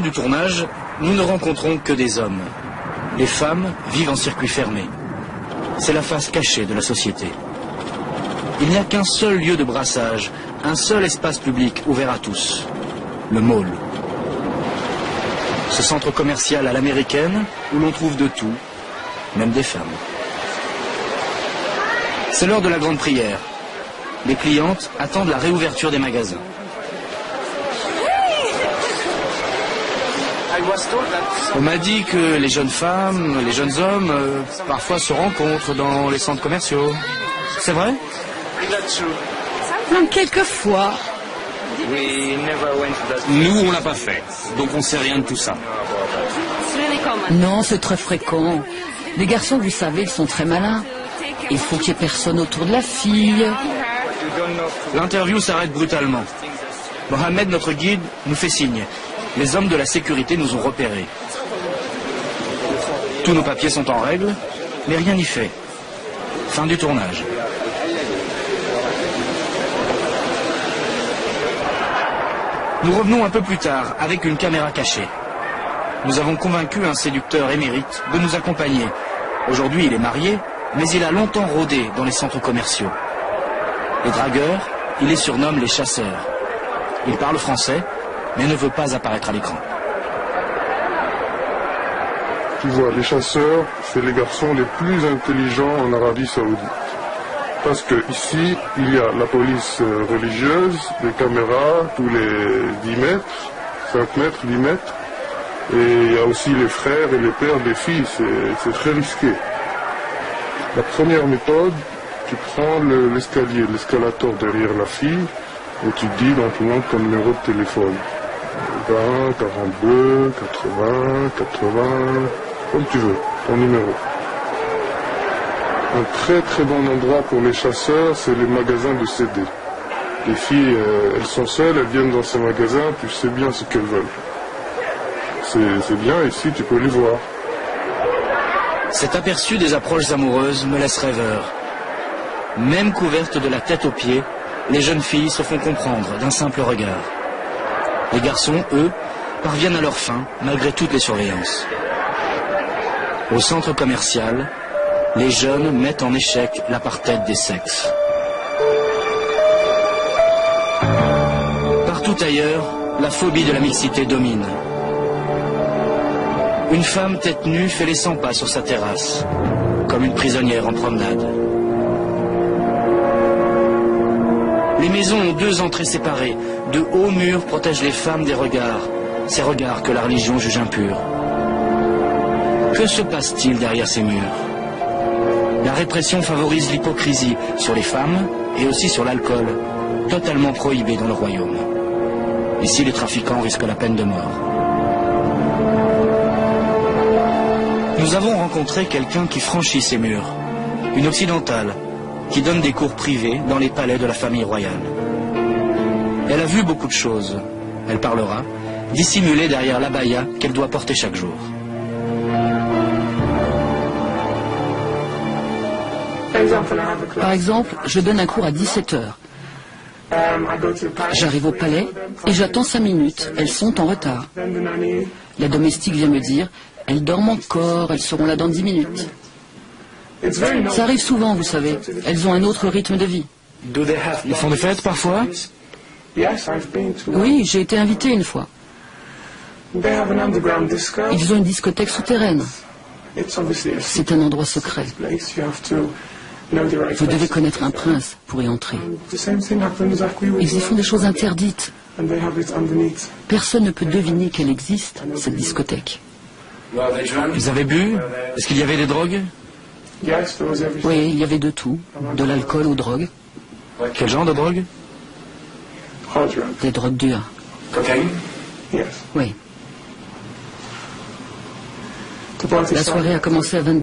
Du tournage, nous ne rencontrons que des hommes. Les femmes vivent en circuit fermé. C'est la face cachée de la société. Il n'y a qu'un seul lieu de brassage, un seul espace public ouvert à tous, le mall. Ce centre commercial à l'américaine où l'on trouve de tout, même des femmes. C'est l'heure de la grande prière. Les clientes attendent la réouverture des magasins. On m'a dit que les jeunes femmes, les jeunes hommes, parfois se rencontrent dans les centres commerciaux. C'est vrai? Quelquefois. Nous, on l'a pas fait, donc on sait rien de tout ça. Non, c'est très fréquent. Les garçons, vous savez, ils sont très malins. Il faut qu'il n'y ait personne autour de la fille. L'interview s'arrête brutalement. Mohamed, notre guide, nous fait signe. Les hommes de la sécurité nous ont repérés. Tous nos papiers sont en règle, mais rien n'y fait. Fin du tournage. Nous revenons un peu plus tard avec une caméra cachée. Nous avons convaincu un séducteur émérite de nous accompagner. Aujourd'hui, il est marié, mais il a longtemps rôdé dans les centres commerciaux. Les dragueurs, il les surnomme les chasseurs. Il parle français, mais ne veut pas apparaître à l'écran. Tu vois, les chasseurs, c'est les garçons les plus intelligents en Arabie Saoudite. Parce que ici, il y a la police religieuse, les caméras, tous les 10 mètres, 5 mètres, 10 mètres. Et il y a aussi les frères et les pères des filles, c'est très risqué. La première méthode, tu prends l'escalier, l'escalator derrière la fille, et tu dis dans tout le monde ton numéro de téléphone. 20, 42, 80, 80, comme tu veux, ton numéro. Un très très bon endroit pour les chasseurs, c'est les magasins de CD. Les filles, elles sont seules, elles viennent dans ces magasins, tu sais bien ce qu'elles veulent. C'est bien, ici tu peux les voir. Cet aperçu des approches amoureuses me laisse rêveur. Même couvertes de la tête aux pieds, les jeunes filles se font comprendre d'un simple regard. Les garçons, eux, parviennent à leur fin malgré toutes les surveillances. Au centre commercial, les jeunes mettent en échec l'apartheid des sexes. Partout ailleurs, la phobie de la mixité domine. Une femme tête nue fait les 100 pas sur sa terrasse, comme une prisonnière en promenade. Les maisons ont 2 entrées séparées. De hauts murs protègent les femmes des regards, ces regards que la religion juge impurs. Que se passe-t-il derrière ces murs? La répression favorise l'hypocrisie sur les femmes et aussi sur l'alcool, totalement prohibé dans le royaume. Ici, les trafiquants risquent la peine de mort. Nous avons rencontré quelqu'un qui franchit ces murs, une occidentale, qui donne des cours privés dans les palais de la famille royale. Elle a vu beaucoup de choses. Elle parlera, dissimulée derrière l'abaya qu'elle doit porter chaque jour. Par exemple, je donne un cours à 17 heures. J'arrive au palais et j'attends 5 minutes. Elles sont en retard. La domestique vient me dire, elles dorment encore, elles seront là dans 10 minutes. Ça arrive souvent, vous savez. Elles ont un autre rythme de vie. Ils font des fêtes parfois? Oui, j'ai été invité une fois. Ils ont une discothèque souterraine. C'est un endroit secret. Vous devez connaître un prince pour y entrer. Ils y font des choses interdites. Personne ne peut deviner qu'elle existe, cette discothèque. Ils avaient bu? Est-ce qu'il y avait des drogues? Oui, il y avait de tout, de l'alcool aux drogues. Quel genre de drogue? Des drogues dures. Cocaïne? Oui. La soirée a commencé à 22h.